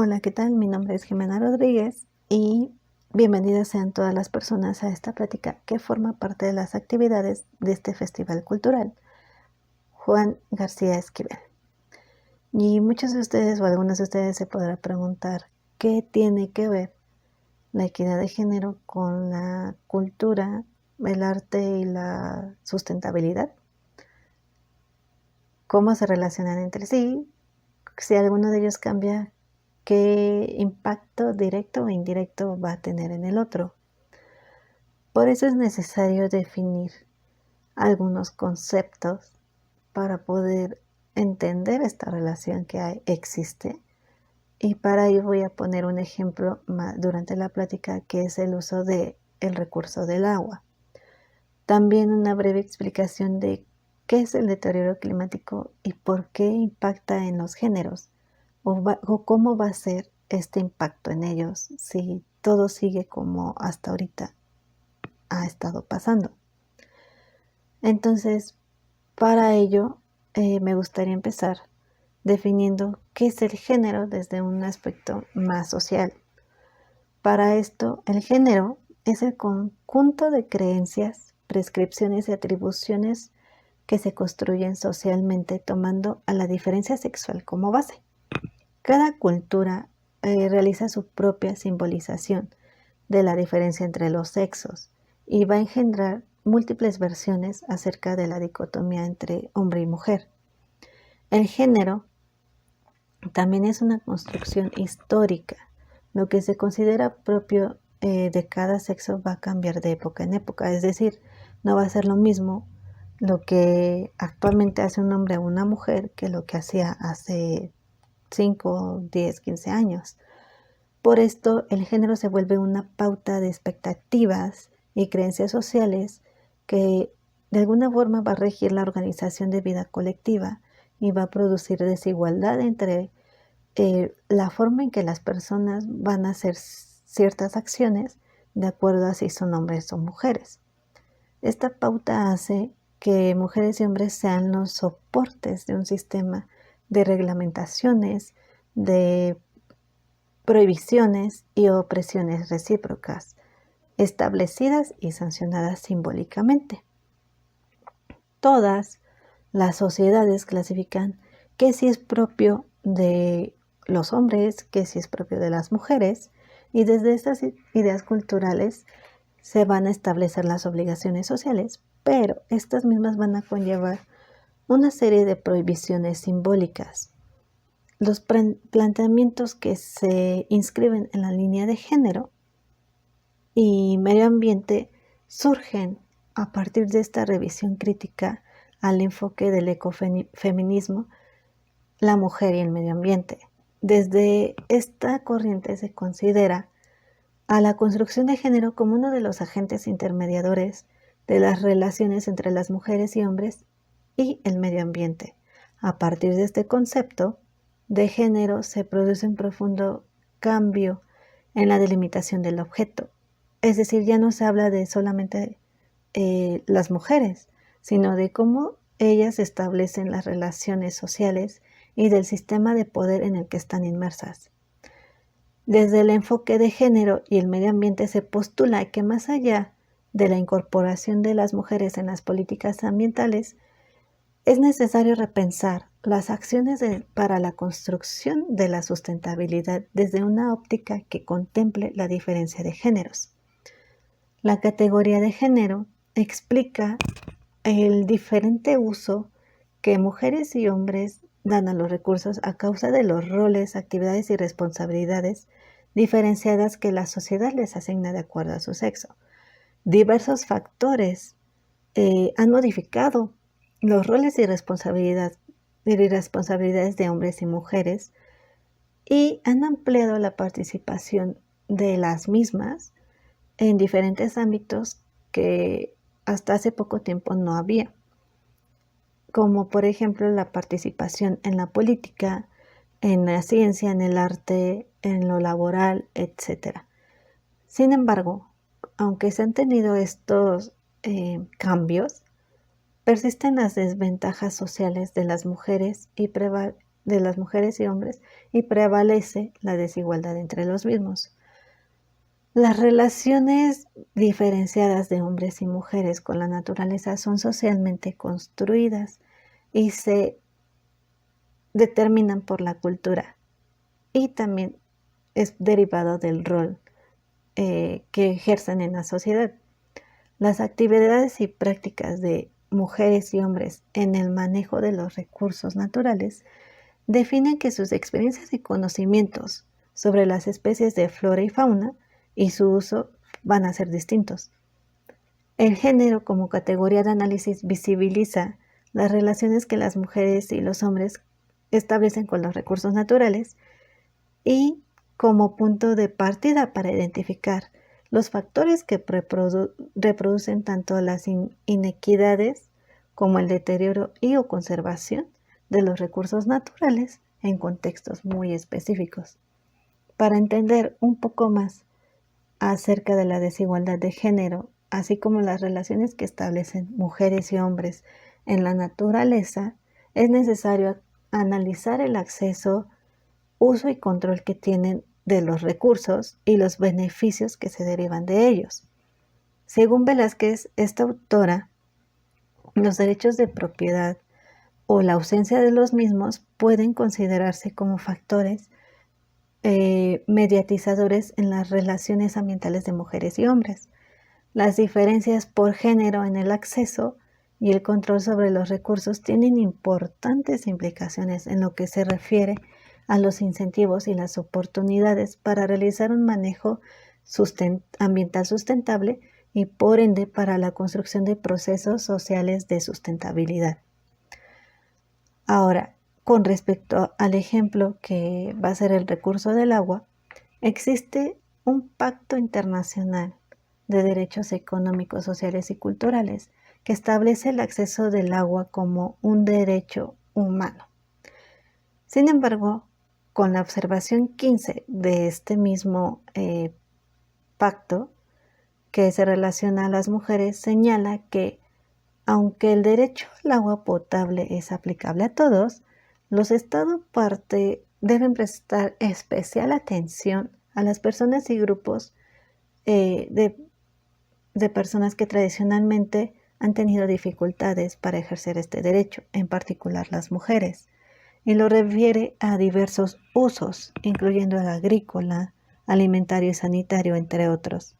Hola, ¿qué tal? Mi nombre es Jimena Rodríguez y bienvenidas sean todas las personas a esta plática que forma parte de las actividades de este Festival Cultural Juan García Esquivel. Y muchos de ustedes o algunos de ustedes se podrán preguntar qué tiene que ver la equidad de género con la cultura, el arte y la sustentabilidad. ¿Cómo se relacionan entre sí? Si alguno de ellos cambia, ¿qué impacto directo o indirecto va a tener en el otro? Por eso es necesario definir algunos conceptos para poder entender esta relación que existe. Y para ello voy a poner un ejemplo durante la plática, que es el uso del recurso del agua. También una breve explicación de qué es el deterioro climático y por qué impacta en los géneros, o cómo va a ser este impacto en ellos si todo sigue como hasta ahorita ha estado pasando. Entonces, para ello, me gustaría empezar definiendo qué es el género desde un aspecto más social. Para esto, el género es el conjunto de creencias, prescripciones y atribuciones que se construyen socialmente tomando a la diferencia sexual como base. Cada cultura realiza su propia simbolización de la diferencia entre los sexos y va a engendrar múltiples versiones acerca de la dicotomía entre hombre y mujer. El género también es una construcción histórica. Lo que se considera propio de cada sexo va a cambiar de época en época, es decir, no va a ser lo mismo lo que actualmente hace un hombre o una mujer que lo que hacía hace 5, 10, 15 años. Por esto, el género se vuelve una pauta de expectativas y creencias sociales que de alguna forma va a regir la organización de vida colectiva y va a producir desigualdad entre la forma en que las personas van a hacer ciertas acciones de acuerdo a si son hombres o mujeres. Esta pauta hace que mujeres y hombres sean los soportes de un sistema de reglamentaciones, de prohibiciones y opresiones recíprocas, establecidas y sancionadas simbólicamente. Todas las sociedades clasifican qué sí es propio de los hombres, qué sí es propio de las mujeres, y desde estas ideas culturales se van a establecer las obligaciones sociales, pero estas mismas van a conllevar una serie de prohibiciones simbólicas. Los planteamientos que se inscriben en la línea de género y medio ambiente surgen a partir de esta revisión crítica al enfoque del ecofeminismo, la mujer y el medio ambiente. Desde esta corriente se considera a la construcción de género como uno de los agentes intermediadores de las relaciones entre las mujeres y hombres y el medio ambiente. A partir de este concepto de género se produce un profundo cambio en la delimitación del objeto. Es decir, ya no se habla de solamente las mujeres, sino de cómo ellas establecen las relaciones sociales y del sistema de poder en el que están inmersas. Desde el enfoque de género y el medio ambiente se postula que más allá de la incorporación de las mujeres en las políticas ambientales, es necesario repensar las acciones para la construcción de la sustentabilidad desde una óptica que contemple la diferencia de géneros. La categoría de género explica el diferente uso que mujeres y hombres dan a los recursos a causa de los roles, actividades y responsabilidades diferenciadas que la sociedad les asigna de acuerdo a su sexo. diversos factores han modificado los roles y responsabilidades de hombres y mujeres y han ampliado la participación de las mismas en diferentes ámbitos que hasta hace poco tiempo no había, como por ejemplo la participación en la política, en la ciencia, en el arte, en lo laboral, etc. Sin embargo, aunque se han tenido estos cambios, persisten las desventajas sociales de las mujeres y hombres y prevalece la desigualdad entre los mismos. Las relaciones diferenciadas de hombres y mujeres con la naturaleza son socialmente construidas y se determinan por la cultura y también es derivado del rol que ejercen en la sociedad. Las actividades y prácticas de mujeres y hombres en el manejo de los recursos naturales definen que sus experiencias y conocimientos sobre las especies de flora y fauna y su uso van a ser distintos. El género como categoría de análisis visibiliza las relaciones que las mujeres y los hombres establecen con los recursos naturales y como punto de partida para identificar los factores que reproducen tanto las inequidades como el deterioro y o conservación de los recursos naturales en contextos muy específicos. Para entender un poco más acerca de la desigualdad de género, así como las relaciones que establecen mujeres y hombres en la naturaleza, es necesario analizar el acceso, uso y control que tienen de los recursos y los beneficios que se derivan de ellos. Según Velázquez, esta autora, los derechos de propiedad o la ausencia de los mismos pueden considerarse como factores mediatizadores en las relaciones ambientales de mujeres y hombres. Las diferencias por género en el acceso y el control sobre los recursos tienen importantes implicaciones en lo que se refiere a los incentivos y las oportunidades para realizar un manejo ambiental sustentable y por ende para la construcción de procesos sociales de sustentabilidad. Ahora, con respecto al ejemplo que va a ser el recurso del agua, existe un pacto internacional de derechos económicos, sociales y culturales que establece el acceso del agua como un derecho humano. Sin embargo, con la observación 15 de este mismo pacto que se relaciona a las mujeres, señala que aunque el derecho al agua potable es aplicable a todos, los Estados parte deben prestar especial atención a las personas y grupos de personas que tradicionalmente han tenido dificultades para ejercer este derecho, en particular las mujeres, y lo refiere a diversos usos, incluyendo el agrícola, alimentario y sanitario, entre otros.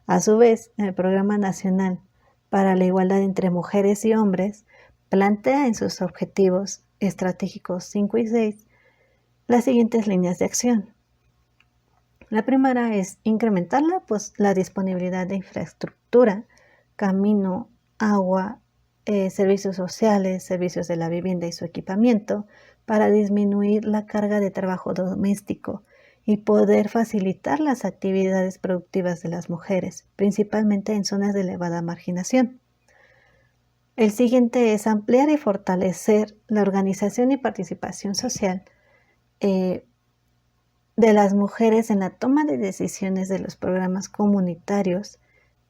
A su vez, el Programa Nacional para la Igualdad entre Mujeres y Hombres plantea en sus objetivos estratégicos 5 y 6 las siguientes líneas de acción. La primera es incrementar la disponibilidad de infraestructura, camino, agua, servicios sociales, servicios de la vivienda y su equipamiento para disminuir la carga de trabajo doméstico y poder facilitar las actividades productivas de las mujeres, principalmente en zonas de elevada marginación. El siguiente es ampliar y fortalecer la organización y participación social de las mujeres en la toma de decisiones de los programas comunitarios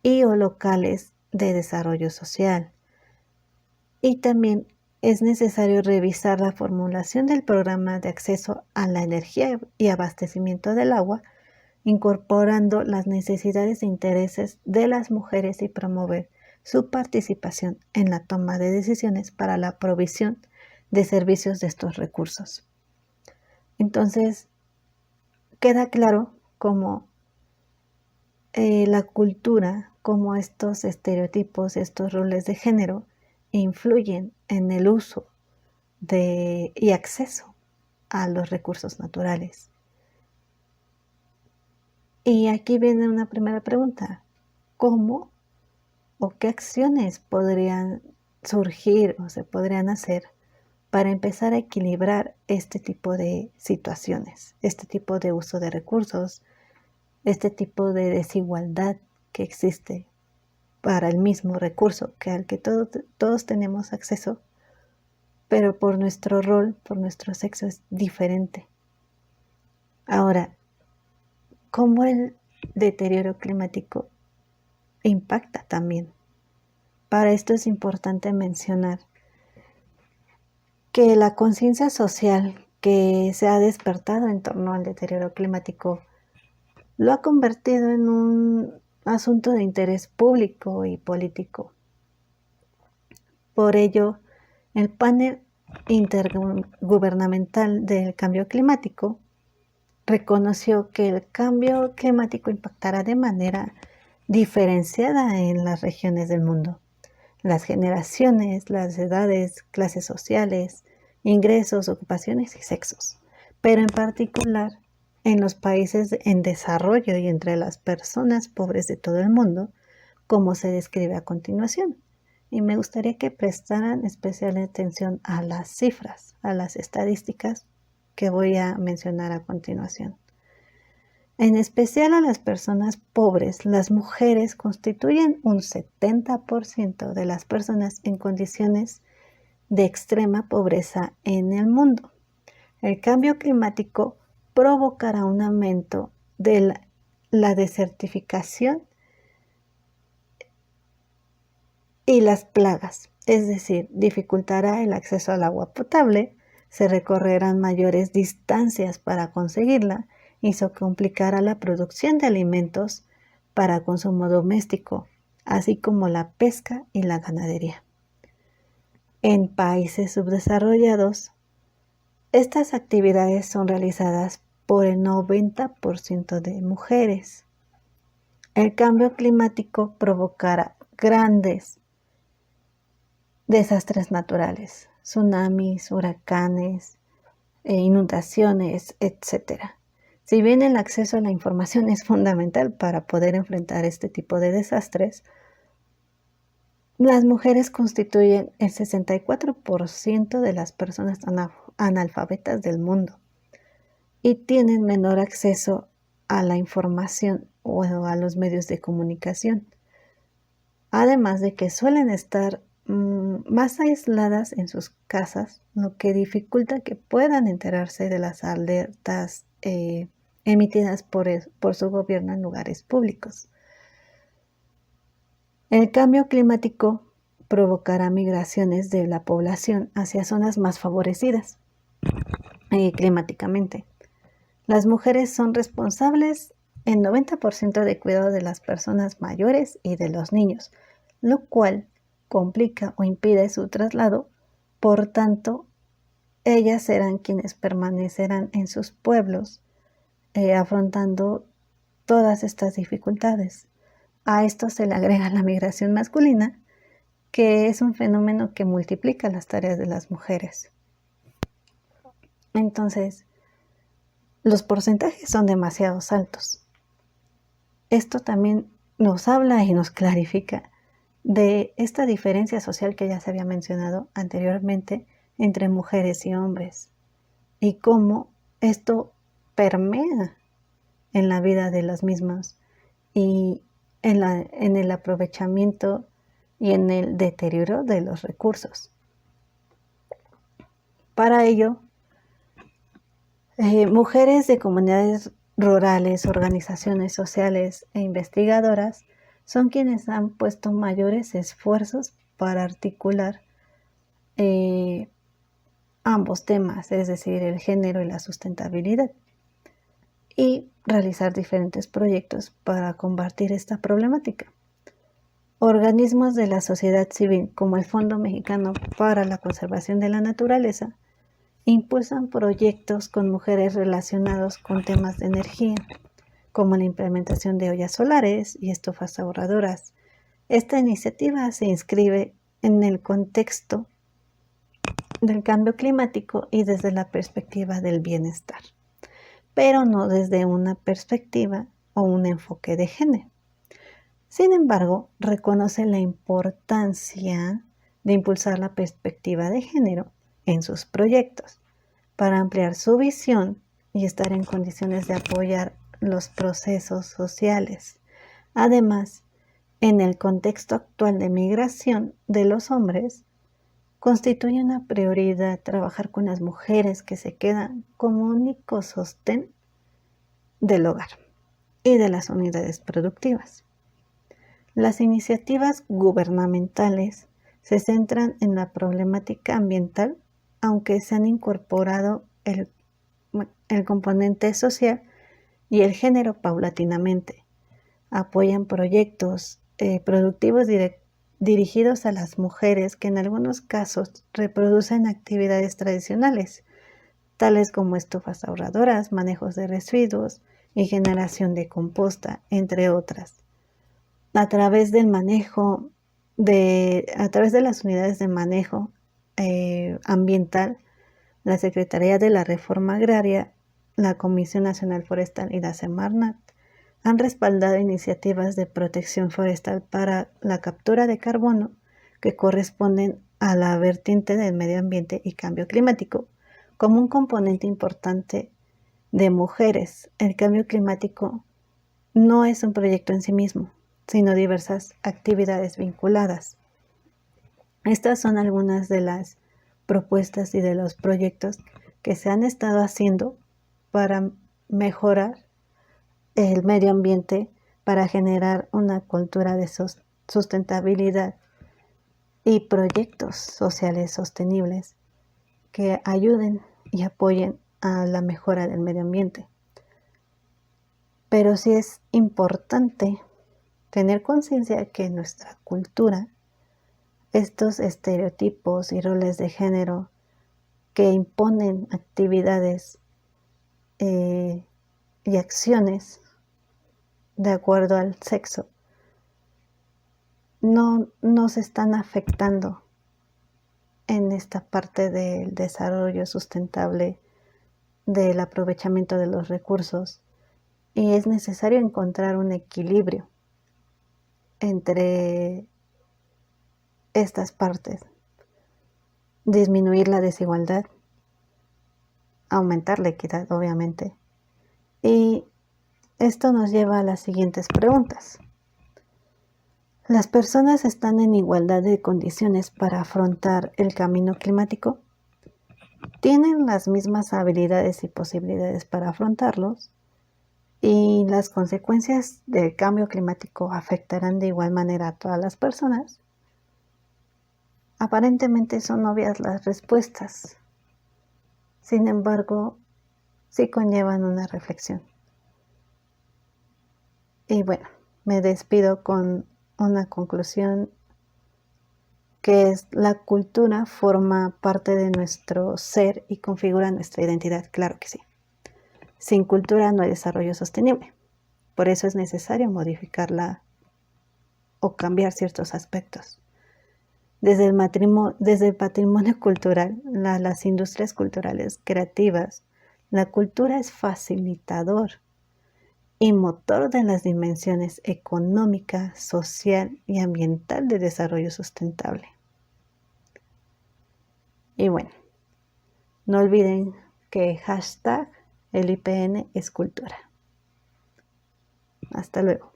y o locales de desarrollo social. Y también es necesario revisar la formulación del programa de acceso a la energía y abastecimiento del agua, incorporando las necesidades e intereses de las mujeres y promover su participación en la toma de decisiones para la provisión de servicios de estos recursos. Entonces, queda claro cómo la cultura, cómo estos estereotipos, estos roles de género influyen en el uso y acceso a los recursos naturales. Y aquí viene una primera pregunta. ¿Cómo o qué acciones podrían surgir o se podrían hacer para empezar a equilibrar este tipo de situaciones, este tipo de uso de recursos, este tipo de desigualdad que existe para el mismo recurso que al que todos tenemos acceso, pero por nuestro rol, por nuestro sexo es diferente. Ahora, ¿cómo el deterioro climático impacta también? Para esto es importante mencionar que la conciencia social que se ha despertado en torno al deterioro climático lo ha convertido en un asunto de interés público y político. Por ello, el panel intergubernamental del cambio climático reconoció que el cambio climático impactará de manera diferenciada en las regiones del mundo. Las generaciones, las edades, clases sociales, ingresos, ocupaciones y sexos, pero en particular en los países en desarrollo y entre las personas pobres de todo el mundo, como se describe a continuación. Y me gustaría que prestaran especial atención a las cifras, a las estadísticas que voy a mencionar a continuación. En especial a las personas pobres, las mujeres constituyen un 70% de las personas en condiciones de extrema pobreza en el mundo. El cambio climático provocará un aumento de la desertificación y las plagas, es decir, dificultará el acceso al agua potable, se recorrerán mayores distancias para conseguirla y se complicará la producción de alimentos para consumo doméstico, así como la pesca y la ganadería. En países subdesarrollados, estas actividades son realizadas por el 90% de mujeres. El cambio climático provocará grandes desastres naturales, tsunamis, huracanes, inundaciones, etc. Si bien el acceso a la información es fundamental para poder enfrentar este tipo de desastres, las mujeres constituyen el 64% de las personas analfabetas del mundo y tienen menor acceso a la información o a los medios de comunicación, además de que suelen estar más aisladas en sus casas, lo que dificulta que puedan enterarse de las alertas emitidas por su gobierno en lugares públicos. El cambio climático provocará migraciones de la población hacia zonas más favorecidas climáticamente. Las mujeres son responsables en 90% de cuidado de las personas mayores y de los niños, lo cual complica o impide su traslado. Por tanto, ellas serán quienes permanecerán en sus pueblos afrontando todas estas dificultades. A esto se le agrega la migración masculina, que es un fenómeno que multiplica las tareas de las mujeres. Entonces, los porcentajes son demasiado altos. Esto también nos habla y nos clarifica de esta diferencia social que ya se había mencionado anteriormente entre mujeres y hombres y cómo esto permea en la vida de las mismas y en el aprovechamiento y en el deterioro de los recursos. Para ello, mujeres de comunidades rurales, organizaciones sociales e investigadoras son quienes han puesto mayores esfuerzos para articular ambos temas, es decir, el género y la sustentabilidad, y realizar diferentes proyectos para combatir esta problemática. Organismos de la sociedad civil, como el Fondo Mexicano para la Conservación de la Naturaleza, impulsan proyectos con mujeres relacionados con temas de energía, como la implementación de ollas solares y estufas ahorradoras. Esta iniciativa se inscribe en el contexto del cambio climático y desde la perspectiva del bienestar, pero no desde una perspectiva o un enfoque de género. Sin embargo, reconoce la importancia de impulsar la perspectiva de género en sus proyectos para ampliar su visión y estar en condiciones de apoyar los procesos sociales. Además, en el contexto actual de migración de los hombres, constituye una prioridad trabajar con las mujeres que se quedan como único sostén del hogar y de las unidades productivas. Las iniciativas gubernamentales se centran en la problemática ambiental, aunque se han incorporado el componente social y el género paulatinamente. Apoyan proyectos productivos dirigidos a las mujeres que en algunos casos reproducen actividades tradicionales, tales como estufas ahorradoras, manejos de residuos y generación de composta, entre otras. A través de las unidades de manejo ambiental, la Secretaría de la Reforma Agraria, la Comisión Nacional Forestal y la Semarnat han respaldado iniciativas de protección forestal para la captura de carbono que corresponden a la vertiente del medio ambiente y cambio climático. Como un componente importante de mujeres, el cambio climático no es un proyecto en sí mismo, sino diversas actividades vinculadas. Estas son algunas de las propuestas y de los proyectos que se han estado haciendo para mejorar el medio ambiente, para generar una cultura de sustentabilidad y proyectos sociales sostenibles que ayuden y apoyen a la mejora del medio ambiente. Pero sí es importante tener conciencia que en nuestra cultura estos estereotipos y roles de género que imponen actividades y acciones de acuerdo al sexo no nos están afectando en esta parte del desarrollo sustentable, del aprovechamiento de los recursos, y es necesario encontrar un equilibrio entre estas partes, disminuir la desigualdad, aumentar la equidad, obviamente. Y esto nos lleva a las siguientes preguntas. ¿Las personas están en igualdad de condiciones para afrontar el cambio climático? ¿Tienen las mismas habilidades y posibilidades para afrontarlos? ¿Y las consecuencias del cambio climático afectarán de igual manera a todas las personas? Aparentemente son obvias las respuestas. Sin embargo, sí conllevan una reflexión. Y bueno, me despido con una conclusión que es: la cultura forma parte de nuestro ser y configura nuestra identidad. Claro que sí. Sin cultura no hay desarrollo sostenible. Por eso es necesario modificarla o cambiar ciertos aspectos. Desde el patrimonio cultural, las industrias culturales creativas, la cultura es facilitador y motor de las dimensiones económica, social y ambiental de desarrollo sustentable. Y bueno, no olviden que hashtag el IPN es cultura. Hasta luego.